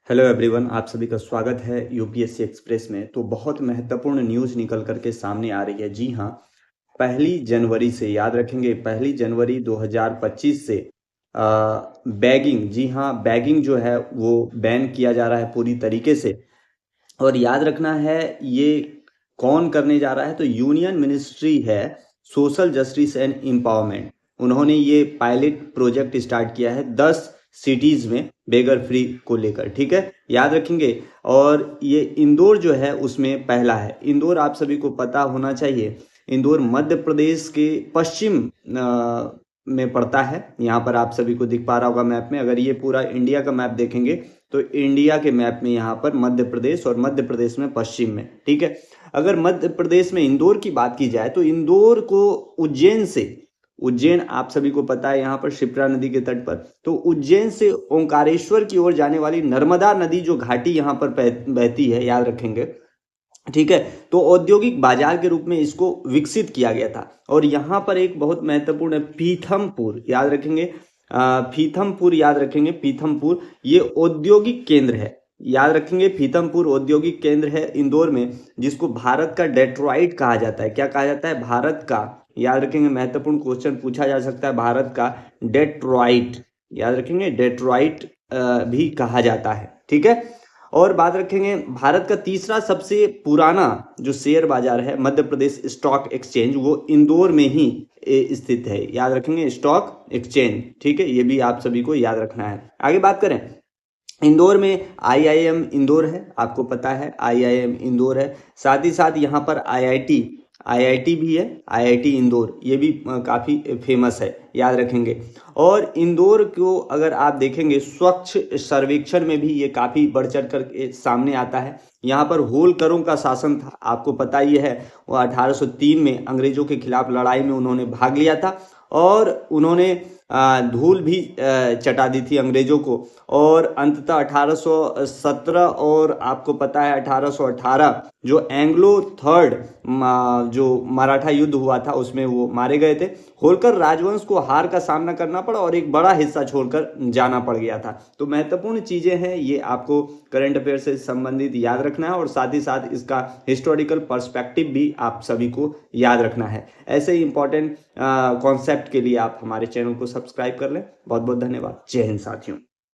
Hello everyone, आप सभी का स्वागत है यूपीएससी एक्सप्रेस में। तो बहुत महत्वपूर्ण न्यूज़ निकल करके सामने आ रही है। जी हाँ, पहली जनवरी से, याद रखेंगे, पहली जनवरी 2025 से बैगिंग, जी हाँ, बैगिंग जो है वो बैन किया जा रहा है पूरी तरीके से। और याद रखना है ये कौन करने जा रहा है, तो यूनियन मिनिस्ट्री है सोशल जस्टिस एंड एम्पावरमेंट। उन्होंने ये पायलट प्रोजेक्ट स्टार्ट किया है 10 सिटीज में बेगर फ्री को लेकर, ठीक है, याद रखेंगे। और ये इंदौर जो है उसमें पहला है। इंदौर आप सभी को पता होना चाहिए, इंदौर मध्य प्रदेश के पश्चिम में पड़ता है। यहाँ पर आप सभी को दिख पा रहा होगा मैप में। अगर ये पूरा इंडिया का मैप देखेंगे तो इंडिया के मैप में यहाँ पर मध्य प्रदेश, और मध्य प्रदेश में पश्चिम में, ठीक है। अगर मध्य प्रदेश में इंदौर की बात की जाए तो इंदौर को उज्जैन से, उज्जैन आप सभी को पता है यहाँ पर शिप्रा नदी के तट पर, तो उज्जैन से ओंकारेश्वर की ओर जाने वाली नर्मदा नदी जो घाटी यहाँ पर बहती है, याद रखेंगे, ठीक है। तो औद्योगिक बाजार के रूप में इसको विकसित किया गया था। और यहाँ पर एक बहुत महत्वपूर्ण है पीथमपुर, याद रखेंगे, पीथमपुर, याद रखेंगे, पीथमपुर ये औद्योगिक केंद्र है। याद रखेंगे, पीथमपुर औद्योगिक केंद्र है इंदौर में, जिसको भारत का डेट्रॉइट कहा जाता है। क्या कहा जाता है? भारत का, याद रखेंगे, महत्वपूर्ण क्वेश्चन पूछा जा सकता है, भारत का डेट्रॉइट, याद रखेंगे, डेट्रॉइट भी कहा जाता है, ठीक है। और बात रखेंगे, भारत का तीसरा सबसे पुराना जो शेयर बाजार है मध्य प्रदेश स्टॉक एक्सचेंज, वो इंदौर में ही स्थित है। याद रखेंगे, स्टॉक एक्सचेंज, ठीक है, ये भी आप सभी को याद रखना है। आगे बात करें, इंदौर में आईआईएम इंदौर है, आपको पता है आईआईएम इंदौर है। साथ ही साथ यहाँ पर आईआईटी भी है, आईआईटी इंदौर, ये भी काफ़ी फेमस है, याद रखेंगे। और इंदौर को अगर आप देखेंगे स्वच्छ सर्वेक्षण में भी ये काफ़ी बढ़ चढ़ कर सामने आता है। यहाँ पर होलकरों का शासन था, आपको पता ही है, वो 1803 में अंग्रेजों के खिलाफ लड़ाई में उन्होंने भाग लिया था, और उन्होंने धूल भी चटा दी थी अंग्रेजों को। और अंततः 1817 और आपको पता है 1818 जो एंग्लो थर्ड जो मराठा युद्ध हुआ था उसमें वो मारे गए थे। होलकर राजवंश को हार का सामना करना पड़ा और एक बड़ा हिस्सा छोड़कर जाना पड़ गया था। तो महत्वपूर्ण चीजें हैं, ये आपको करंट अफेयर से संबंधित याद रखना है, और साथ ही साथ इसका हिस्टोरिकल पर्सपेक्टिव भी आप सभी को याद रखना है। ऐसे ही इंपॉर्टेंट कॉन्सेप्ट के लिए आप हमारे चैनल को सब्सक्राइब कर लें। बहुत बहुत धन्यवाद। जय हिंद साथियों।